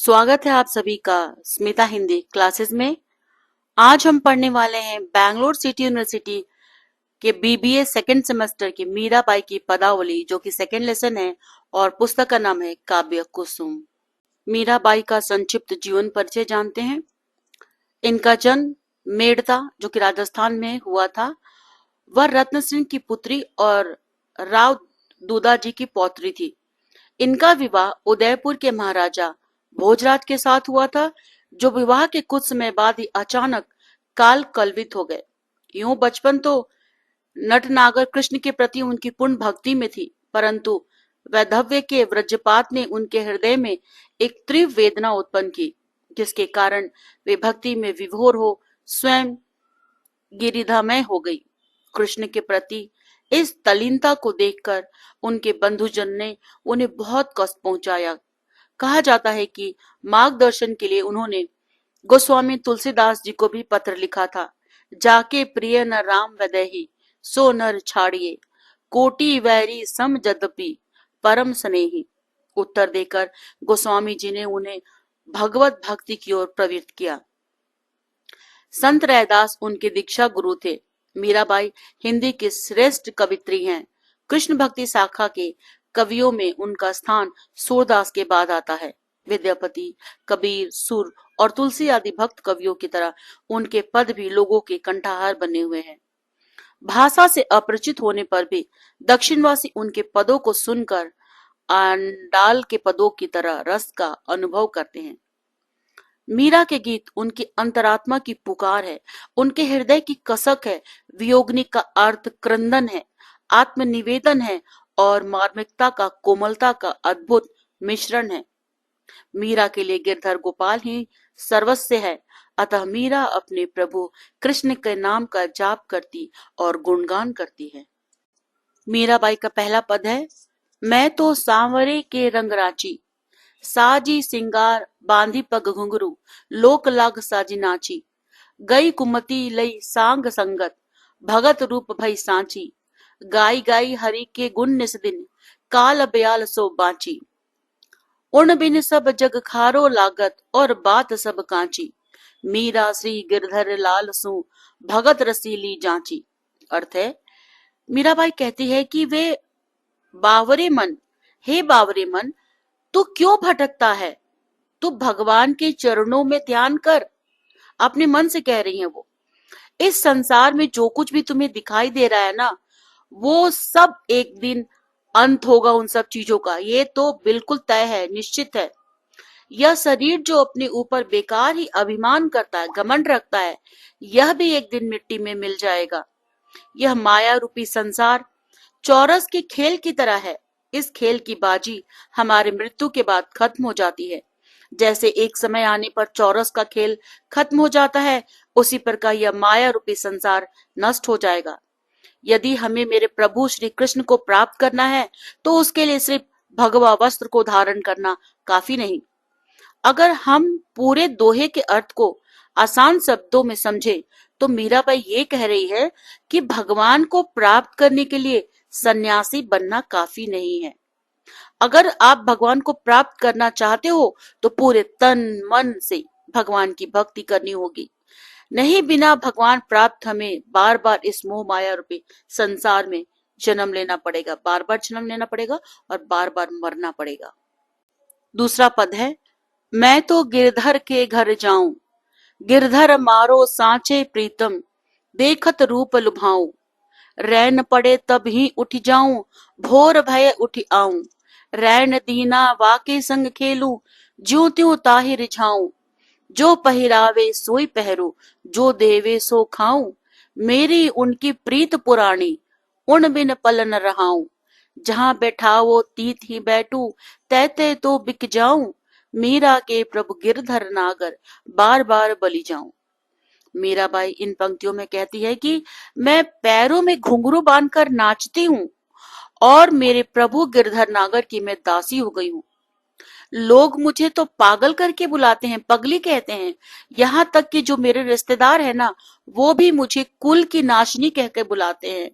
स्वागत है आप सभी का स्मिता हिंदी क्लासेस में। आज हम पढ़ने वाले हैं बैंगलोर सिटी यूनिवर्सिटी के बीबीए सेकेंड सेमेस्टर की मीराबाई की पदावली, जो कि सेकेंड लेसन है और पुस्तक का नाम है काव्य कुसुम। मीराबाई का संक्षिप्त जीवन परिचय जानते हैं। इनका जन्म मेड़ता, जो कि राजस्थान में हुआ था। वह रत्न सिंह की पुत्री और राव दूदाजी की पौत्री थी। इनका विवाह उदयपुर के महाराजा भोजराज के साथ हुआ था, जो विवाह के कुछ समय बाद ही अचानक काल कलवित हो गए। यूं बचपन तो नटनागर कृष्ण के प्रति उनकी पूर्ण भक्ति में थी, परंतु वैधव्य के वज्रपात ने उनके हृदय में एक तीव्र वेदना उत्पन्न की, जिसके कारण वे भक्ति में विभोर हो स्वयं गिरिधामय हो गई। कृष्ण के प्रति इस तल्लीनता को देखकर उनके बंधुजन ने उन्हें बहुत कष्ट पहुंचाया। कहा जाता है कि मार्गदर्शन के लिए उन्होंने गोस्वामी तुलसीदास जी को भी पत्र लिखा था। जाके प्रिय न राम वैदेही, सो नर छाड़िए, कोटि वैरी सम जदपि परम स्नेही। उत्तर देकर गोस्वामी जी ने उन्हें भगवत भक्ति की ओर प्रवृत्त किया। संत रैदास उनके दीक्षा गुरु थे। मीराबाई हिंदी की श्रेष्ठ कवित्री हैं। कृष्ण भक्ति शाखा के कवियों में उनका स्थान सूरदास के बाद आता है। विद्यापति, कबीर, सुर और तुलसी आदि भक्त कवियों की तरह उनके पद भी लोगों के कंठहार बने हुए हैं। भाषा से अपरिचित होने पर भी दक्षिणवासी उनके पदों को सुनकर आंडाल के पदों की तरह रस का अनुभव करते हैं। मीरा के गीत उनकी अंतरात्मा की पुकार है, उनके हृदय की कसक है। वियोगनी का अर्थ क्रंदन है, आत्मनिवेदन है और मार्मिकता का कोमलता का अद्भुत मिश्रण है। मीरा के लिए गिरधर गोपाल ही सर्वस्व है, अतः मीरा अपने प्रभु कृष्ण के नाम का जाप करती और गुणगान करती है। मीराबाई का पहला पद है, मैं तो सांवरे के रंग रांची, साजी सिंगार बांधी पग घुंघरू, लोक लाग साजी नाची, गई कुमति लई सांग संगत, भगत रूप भई सांची, गाई गाई हरि के गुण निस दिन, काल बयाल सो बाची, उन बिन सब जग खारो लागत, और बात सब कांची, मीरा श्री गिरधर लाल सु भगत रसीली जांची। अर्थ है, मीराबाई कहती है कि वे बावरे मन, हे बावरे मन, तू क्यों भटकता है? तू भगवान के चरणों में ध्यान कर। अपने मन से कह रही है वो। इस संसार में जो कुछ भी तुम्हें दिखाई दे रहा है ना, वो सब एक दिन अंत होगा उन सब चीजों का। ये तो बिल्कुल तय है, निश्चित है। यह शरीर जो अपने ऊपर बेकार ही अभिमान करता है, घमंड रखता है, यह भी एक दिन मिट्टी में मिल जाएगा। यह माया रूपी संसार चौरस के खेल की तरह है। इस खेल की बाजी हमारे मृत्यु के बाद खत्म हो जाती है। जैसे एक समय आने पर चौरस का खेल खत्म हो जाता है, उसी प्रकार यह माया रूपी संसार नष्ट हो जाएगा। यदि हमें मेरे प्रभु श्री कृष्ण को प्राप्त करना है, तो उसके लिए सिर्फ भगवा वस्त्र को धारण करना काफी नहीं। अगर हम पूरे दोहे के अर्थ को आसान शब्दों में समझे, तो मीराबाई ये कह रही है कि भगवान को प्राप्त करने के लिए सन्यासी बनना काफी नहीं है। अगर आप भगवान को प्राप्त करना चाहते हो, तो पूरे तन मन से भगवान की भक्ति करनी होगी। नहीं, बिना भगवान प्राप्त हमें बार बार इस मोह माया रूपी संसार में जन्म लेना पड़ेगा, बार बार जन्म लेना पड़ेगा और बार बार मरना पड़ेगा। दूसरा पद है, मैं तो गिरधर के घर जाऊं, गिरधर मारो सांचे प्रीतम, देखत रूप लुभाऊं, रैन पड़े तब ही उठ जाऊं, भोर भय उठ आऊं, रैन दीना वाके संग खेलूं, ज्यों त्यों ताहि रिझाऊं, जो पहिरावे सोई पहरू, जो देवे सो खाऊं, मेरी उनकी प्रीत पुरानी, उन बिन पल न रहाऊं, जहां बैठाओ तीत ही बैठू, तैते तो बिक जाऊं, मीरा के प्रभु गिरधर नागर, बार बार बलि जाऊं। मीराबाई इन पंक्तियों में कहती है कि मैं पैरों में घुंघरू बांधकर नाचती हूँ और मेरे प्रभु गिरधर नागर की मैं दासी हो गई हूँ। लोग मुझे तो पागल करके बुलाते हैं, पगली कहते हैं। यहाँ तक कि जो मेरे रिश्तेदार है ना, वो भी मुझे कुल की नाशनी कह के बुलाते हैं।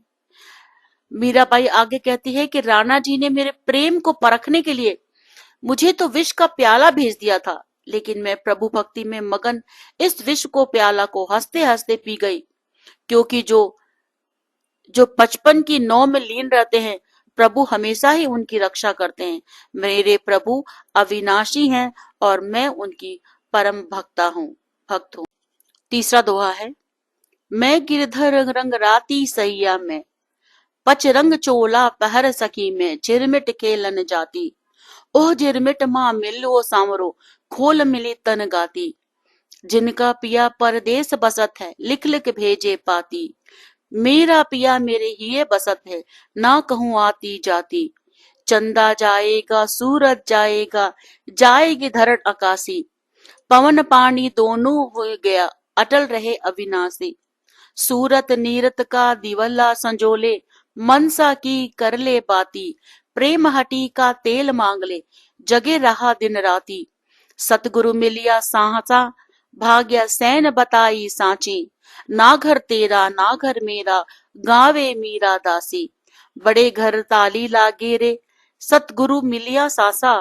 मीराबाई आगे कहती है कि राणा जी ने मेरे प्रेम को परखने के लिए मुझे तो विष का प्याला भेज दिया था, लेकिन मैं प्रभु भक्ति में मगन इस विश्व को प्याला को हंसते हंसते पी गई, क्योंकि जो जो 55 की नौ में लीन रहते हैं, प्रभु हमेशा ही उनकी रक्षा करते हैं। मेरे प्रभु अविनाशी हैं और मैं उनकी परम भक्त हूँ। तीसरा दोहा है, मैं गिरधर रंग राती सैया में, पच रंग चोला पहर सकी में, झिरमिट खेलन जाती। ओह झिरमिट माँ मिलो सामरो, खोल मिली तन गाती। जिनका पिया परदेस बसत है, लिख लिख भेजे पाती। मेरा पिया मेरे हिये बसत है, ना कहूँ आती जाती। चंदा जाएगा सूरज जाएगा, जाएगी धरण आकाशी। पवन पानी दोनों हो गया, अटल रहे अविनाशी। सूरत नीरत का दिवल्ला संजोले, मनसा की कर ले बाती। प्रेम हटी का तेल मांग ले, जगे रहा दिन राती। सतगुरु मिलिया साहसा, भाग्य सैन बताई सांची। ना घर तेरा ना घर मेरा, गावे मीरा दासी। बड़े घर ताली लागे रे, सतगुरु मिलिया सासा।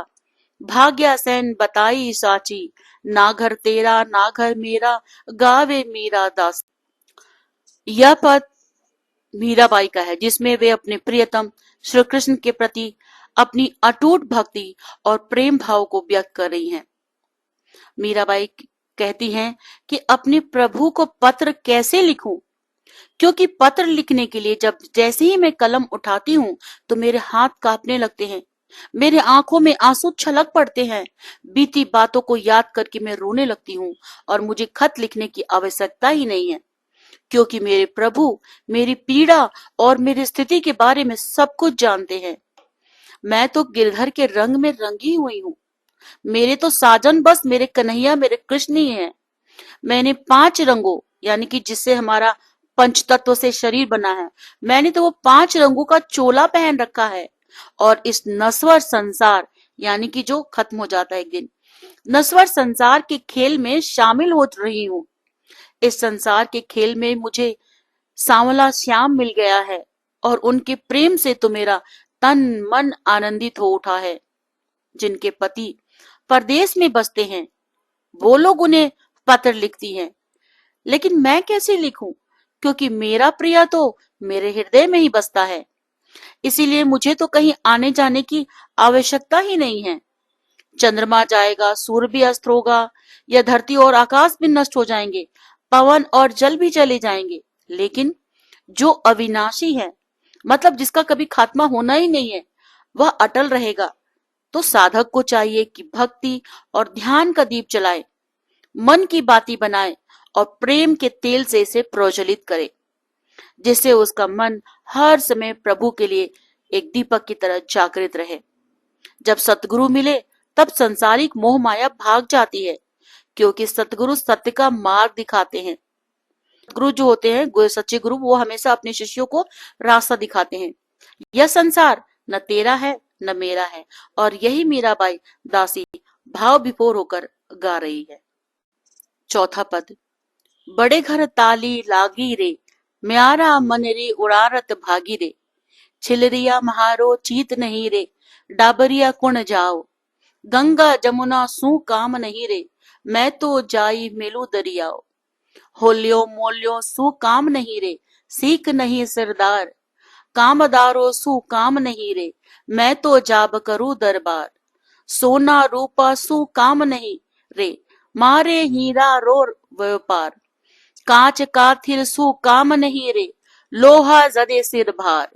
भाग्य सैन बताई साची, ना घर तेरा ना घर मेरा, गावे मीरा दासी। यह पद मीराबाई का है, जिसमें वे अपने प्रियतम श्री कृष्ण के प्रति अपनी अटूट भक्ति और प्रेम भाव को व्यक्त कर रही हैं। मीराबाई कहती हैं कि अपने प्रभु को पत्र कैसे लिखूं, क्योंकि पत्र लिखने के लिए जैसे ही मैं कलम उठाती हूँ तो मेरे हाथ कांपने लगते हैं, मेरे आंखों में आंसू छलक पड़ते हैं। बीती बातों को याद करके मैं रोने लगती हूँ और मुझे खत लिखने की आवश्यकता ही नहीं है, क्योंकि मेरे प्रभु मेरी पीड़ा और मेरी स्थिति के बारे में सब कुछ जानते हैं। मैं तो गिरधर के रंग में रंगी हुई हूँ। मेरे तो साजन बस मेरे कन्हैया मेरे कृष्ण ही हैं। मैंने 5 रंगों यानी कि जिससे हमारा पंचतत्व से शरीर बना है, मैंने तो वो 5 रंगों का चोला पहन रखा है। और इस नश्वर संसार यानी कि जो खत्म हो जाता है एक दिन, नश्वर संसार के खेल में शामिल हो रही हूँ। इस संसार के खेल में मुझे सांवला श्याम मिल गया है और उनके प्रेम से तो मेरा तन मन आनंदित हो उठा है। जिनके पति परदेश में बसते हैं, वो लोग उन्हें पत्र लिखती हैं, लेकिन मैं कैसे लिखूं, क्योंकि मेरा प्रिय तो मेरे हृदय में ही बसता है। इसीलिए मुझे तो कहीं आने जाने की आवश्यकता ही नहीं है। चंद्रमा जाएगा, सूर्य भी अस्त होगा, या धरती और आकाश भी नष्ट हो जाएंगे, पवन और जल भी चले जाएंगे, लेकिन जो अविनाशी है, मतलब जिसका कभी खात्मा होना ही नहीं है, वह अटल रहेगा। तो साधक को चाहिए कि भक्ति और ध्यान का दीप जलाए, मन की बाती बनाए और प्रेम के तेल से इसे प्रज्वलित करे, जिससे उसका मन हर समय प्रभु के लिए एक दीपक की तरह जागृत रहे। जब सतगुरु मिले तब संसारिक मोह माया भाग जाती है, क्योंकि सतगुरु सत्य का मार्ग दिखाते हैं। गुरु जो होते हैं सच्चे गुरु, वो हमेशा अपने शिष्यों को रास्ता दिखाते हैं। यह संसार न तेरा है न मेरा है, और यही मीराबाई दासी भाव विभोर होकर गा रही है। चौथा पद, बड़े घर ताली लागी रे, म्यारा मन रे उड़ारत भागी रे। छिलरिया महारो चीत नहीं रे, डाबरिया कुण जाओ। गंगा जमुना सू काम नहीं रे, मैं तो जाई मेलू दरियाओ। होलियो मोलियो सू काम नहीं रे, सीख नहीं सिरदार। कामदारो सू काम नहीं रे, मैं तो जाब करूं दरबार। सोना रूपा सू काम नहीं रे, मारे हीरा रो व्यापार। कांच काथिर सू काम नहीं रे, लोहा जदे सिर भार।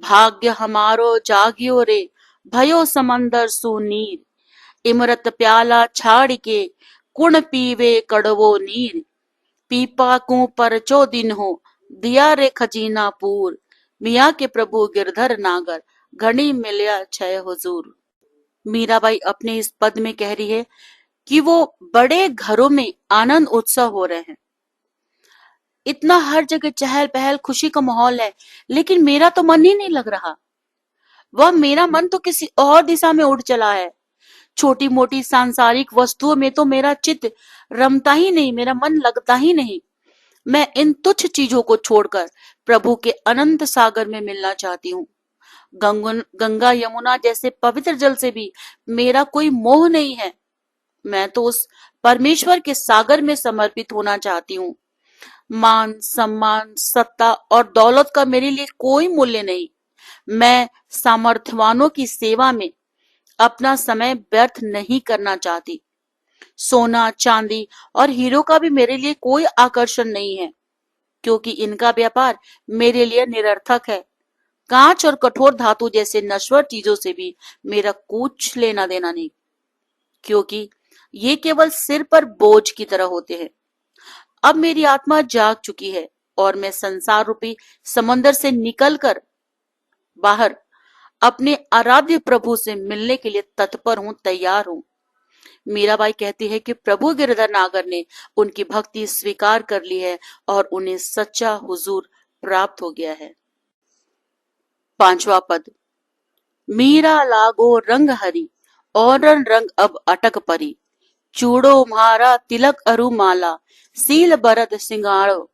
भाग्य हमारो जागियो रे, भयो समंदर सू नीर। इमरत प्याला छाड़ के, कुण पीवे कड़वो नीर। पीपा को परचो दिन हो, दिया रे खजीना पूर। मियाँ के प्रभु गिरधर नागर, घनी मिलिया छय हुजूर। मीराबाई अपने इस पद में कह रही है कि वो बड़े घरों में आनंद उत्सव हो रहे हैं, इतना हर जगह चहल पहल खुशी का माहौल है, लेकिन मेरा तो मन ही नहीं लग रहा। वह मेरा मन तो किसी और दिशा में उड़ चला है। छोटी मोटी सांसारिक वस्तुओं में तो मेरा चित्त रमता ही नहीं, मेरा मन लगता ही नहीं। मैं इन तुच्छ चीजों को छोड़कर प्रभु के अनंत सागर में मिलना चाहती हूँ। गंगा यमुना जैसे पवित्र जल से भी मेरा कोई मोह नहीं है। मैं तो उस परमेश्वर के सागर में समर्पित होना चाहती हूँ। मान, सम्मान, सत्ता और दौलत का मेरे लिए कोई मूल्य नहीं। मैं सामर्थ्यवानों की सेवा में अपना समय व्यर्थ नहीं करना चाहती। सोना, चांदी और हीरो का भी मेरे लिए कोई आकर्षण नहीं है, क्योंकि इनका व्यापार मेरे लिए निरर्थक है। कांच और कठोर धातु जैसे नश्वर चीजों से भी मेरा कुछ लेना देना नहीं, क्योंकि ये केवल सिर पर बोझ की तरह होते हैं। अब मेरी आत्मा जाग चुकी है और मैं संसार रूपी समंदर से निकलकर बाहर अपने आराध्य प्रभु से मिलने के लिए तत्पर हूं, तैयार हूं। मीराबाई कहती है कि प्रभु गिरधर नागर ने उनकी भक्ति स्वीकार कर ली है और उन्हें सच्चा हुजूर प्राप्त हो गया है। 5वां पद। मीरा लागो रंग हरी और रंग अब अटक परी, चूड़ो म्हारा तिलक अरु माला, सील बरद सिंगारो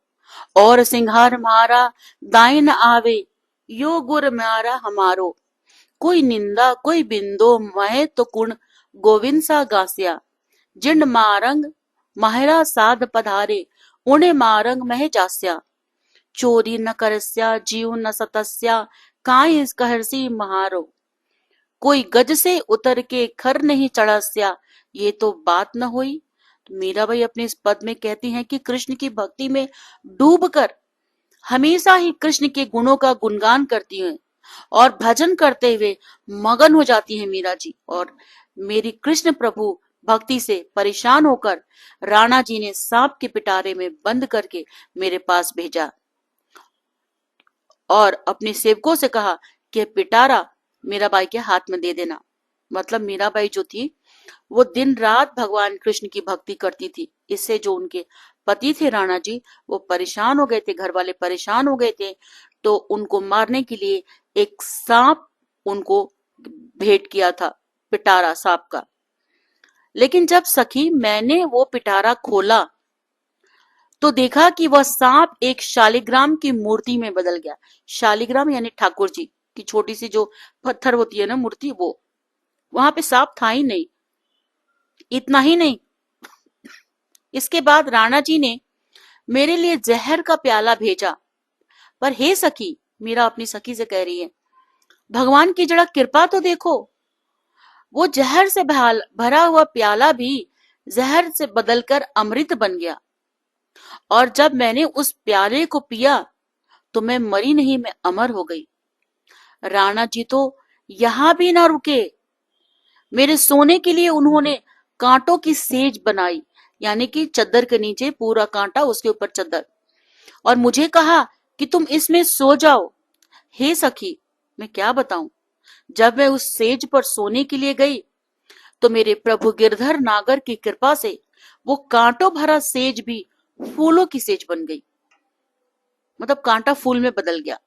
और सिंगार म्हारा दाइन आवे, यो गुर म्हारा हमारो। कोई निंदा कोई बिंदो महे तो कुण गोविंद सा गास्या, जिंड मारंग महरा साध पधारे, उन्हें मारंग मह जास्या। चोरी न करस्या जीव न सतस्या, काई कहरसी महारो। कोई गज से उतर के खर नहीं चढ़स्या, ये तो बात न हुई। तो मीराबाई अपने इस पद में कहती हैं कि कृष्ण की भक्ति में डूबकर हमेशा ही कृष्ण के गुणों का गुणगान करती हैं और भजन करते हुए मगन हो जाती हैं मीरा जी। और मेरी कृष्ण प्रभु भक्ति से परेशान होकर राणा जी ने सांप के पिटारे में बंद करके मेरे पास भेजा और अपने सेवकों से कहा कि पिटारा मीराबाई के हाथ में दे देना। मतलब मीराबाई जो थी वो दिन रात भगवान कृष्ण की भक्ति करती थी। इससे जो उनके पति थे राणा जी, वो परेशान हो गए थे, घर वाले परेशान हो गए थे, तो उनको मारने के लिए एक सांप उनको भेंट किया था, पिटारा सांप का। लेकिन जब सखी मैंने वो पिटारा खोला तो देखा कि वह सांप एक शालिग्राम की मूर्ति में बदल गया। शालिग्राम यानी ठाकुर जी की छोटी सी जो पत्थर होती है ना मूर्ति, वो वहां पे सांप था ही नहीं। इतना ही नहीं, इसके बाद राणा जी ने मेरे लिए जहर का प्याला भेजा। पर हे सखी, मीरा अपनी सखी से कह रही है, भगवान की जरा कृपा तो देखो, वो जहर से भरा हुआ प्याला भी जहर से बदलकर अमृत बन गया। और जब मैंने उस प्याले को पिया तो मैं मरी नहीं, मैं अमर हो गई। राणा जी तो यहां भी ना रुके, मेरे सोने के लिए उन्होंने कांटों की सेज बनाई, यानी कि चद्दर के नीचे पूरा कांटा, उसके ऊपर चद्दर, और मुझे कहा कि तुम इसमें सो जाओ। हे सखी, मैं क्या बताऊं, जब मैं उस सेज पर सोने के लिए गई तो मेरे प्रभु गिरधर नागर की कृपा से वो कांटों भरा सेज भी फूलों की सेज बन गई। मतलब कांटा फूल में बदल गया।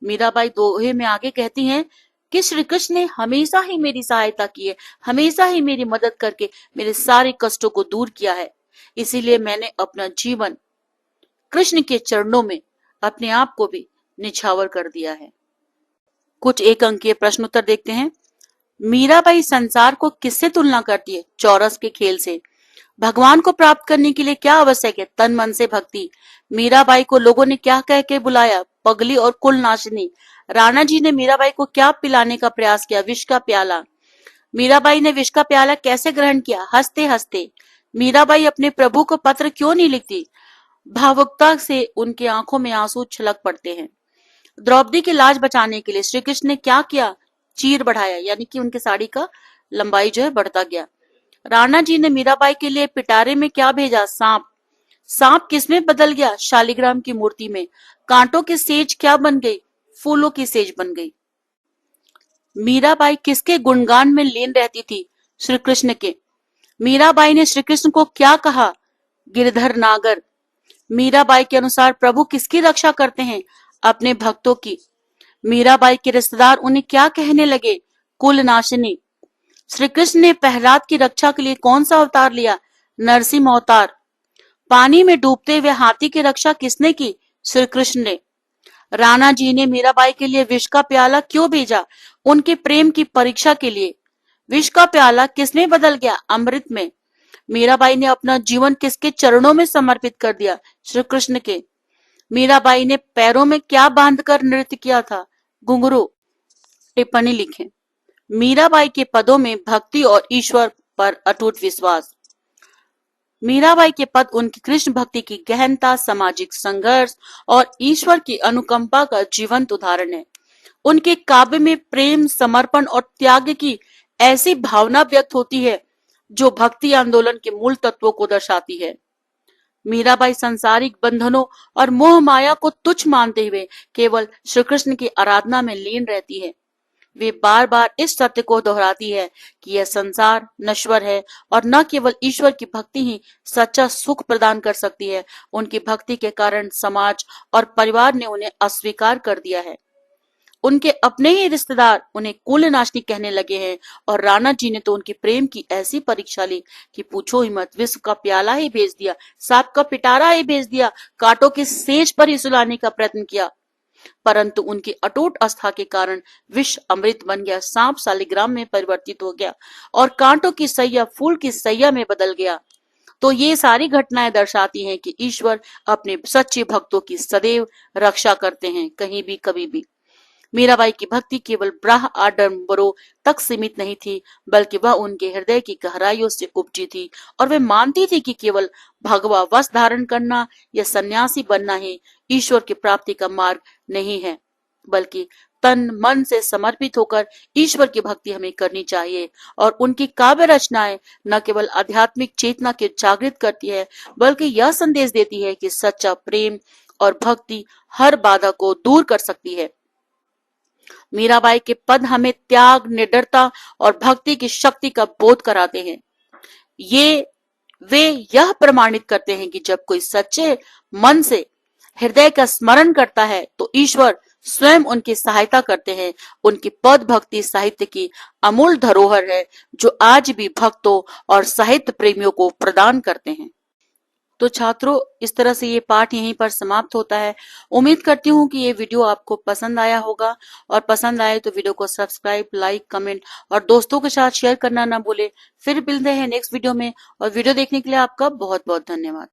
मीराबाई दोहे में आगे कहती हैं कि श्री कृष्ण ने हमेशा ही मेरी सहायता की है, हमेशा ही मेरी मदद करके मेरे सारे कष्टों को दूर किया है। इसीलिए मैंने अपना जीवन कृष्ण के चरणों में अपने आप को भी निछावर कर दिया है। कुछ एक अंकीय प्रश्न उत्तर देखते हैं। मीराबाई संसार को किससे तुलना करती है? चौरस के खेल से। भगवान को प्राप्त करने के लिए क्या आवश्यक है? तन मन से भक्ति। मीराबाई को लोगों ने क्या कह के बुलाया? पगली और कुल नाशनी। राणा जी ने मीराबाई को क्या पिलाने का प्रयास किया? विष का प्याला। मीराबाई ने विष का प्याला कैसे ग्रहण किया? हंसते हंसते। मीराबाई अपने प्रभु को पत्र क्यों नहीं लिखती? भावुकता से उनकी आंखों में आंसू छलक पड़ते हैं। द्रौपदी की लाज बचाने के लिए श्री कृष्ण ने क्या किया? चीर बढ़ाया, यानी कि उनके साड़ी का लंबाई जो है बढ़ता गया। राणा जी ने मीराबाई के लिए पिटारे में क्या भेजा? सांप। सांप किसमें बदल गया? शालिग्राम की मूर्ति में। कांटों की सेज क्या बन गई? फूलों की सेज बन गई। मीराबाई किसके गुणगान में लीन रहती थी? श्री कृष्ण के। मीराबाई ने श्री कृष्ण को क्या कहा? गिरधर नागर। मीराबाई के अनुसार प्रभु किसकी रक्षा करते हैं? अपने भक्तों की। मीराबाई के रिश्तेदार उन्हें क्या कहने लगे? कुल नाशिनी। श्री कृष्ण ने प्रहलाद की रक्षा के लिए कौन सा अवतार लिया? नरसिंह अवतार। पानी में डूबते हुए हाथी की रक्षा किसने की? श्री कृष्ण ने। राणा जी ने मीराबाई के लिए विष का प्याला क्यों भेजा? उनके प्रेम की परीक्षा के लिए। विष का प्याला किसमें बदल गया? अमृत में। मीराबाई ने अपना जीवन किसके चरणों में समर्पित कर दिया? श्री कृष्ण के। मीराबाई ने पैरों में क्या बांधकर नृत्य किया था? घुंघरू। टिप्पणी लिखें। मीराबाई के पदों में भक्ति और ईश्वर पर अटूट विश्वास। मीराबाई के पद उनकी कृष्ण भक्ति की गहनता, सामाजिक संघर्ष और ईश्वर की अनुकंपा का जीवंत उदाहरण है। उनके काव्य में प्रेम, समर्पण और त्याग की ऐसी भावना व्यक्त होती है जो भक्ति आंदोलन के मूल तत्वों को दर्शाती है। मीराबाई सांसारिक बंधनों और मोह माया को तुच्छ मानते हुए केवल श्री कृष्ण की आराधना में लीन रहती है। वे बार बार इस सत्य को दोहराती है कि यह संसार नश्वर है और न केवल ईश्वर की भक्ति ही सच्चा सुख प्रदान कर सकती है। उनकी भक्ति के कारण समाज और परिवार ने उन्हें अस्वीकार कर दिया है। उनके अपने ही रिश्तेदार उन्हें कुलनाशनी कहने लगे हैं और राणा जी ने तो उनकी प्रेम की ऐसी परीक्षा ली कि पूछो ही मत। विश्व का प्याला ही भेज दिया, सांप का पिटारा ही भेज दिया, कांटों की सेज पर ही सुलाने का प्रयत्न किया, परंतु उनकी अटूट आस्था के कारण विष अमृत बन गया, सांप शालिग्राम में परिवर्तित हो गया और कांटों की सैया फूल की सैया में बदल गया। तो ये सारी घटनाएं दर्शाती हैं कि ईश्वर अपने सच्चे भक्तों की सदैव रक्षा करते हैं, कहीं भी कभी भी। मीराबाई की भक्ति केवल ब्राह आडंबरों तक सीमित नहीं थी, बल्कि वह उनके हृदय की गहराइयों से उपजी थी और वे मानती थी कि केवल भगवा वस्त्र धारण करना या सन्यासी बनना ही ईश्वर की प्राप्ति का मार्ग नहीं है, बल्कि तन मन से समर्पित होकर ईश्वर की भक्ति हमें करनी चाहिए। और उनकी काव्य रचनाएं न केवल आध्यात्मिक चेतना के जागृत करती है, बल्कि यह संदेश देती है कि सच्चा प्रेम और भक्ति हर बाधा को दूर कर सकती है। मीराबाई के पद हमें त्याग, निडरता और भक्ति की शक्ति का बोध कराते हैं। वे यह प्रमाणित करते हैं कि जब कोई सच्चे मन से हृदय का स्मरण करता है तो ईश्वर स्वयं उनकी सहायता करते हैं। उनकी पद भक्ति साहित्य की अमूल्य धरोहर है जो आज भी भक्तों और साहित्य प्रेमियों को प्रदान करते हैं। तो छात्रों, इस तरह से ये पाठ यहीं पर समाप्त होता है। उम्मीद करती हूँ कि ये वीडियो आपको पसंद आया होगा, और पसंद आए तो वीडियो को सब्सक्राइब, लाइक, कमेंट और दोस्तों के साथ शेयर करना ना भूले। फिर मिलते हैं नेक्स्ट वीडियो में, और वीडियो देखने के लिए आपका बहुत बहुत धन्यवाद।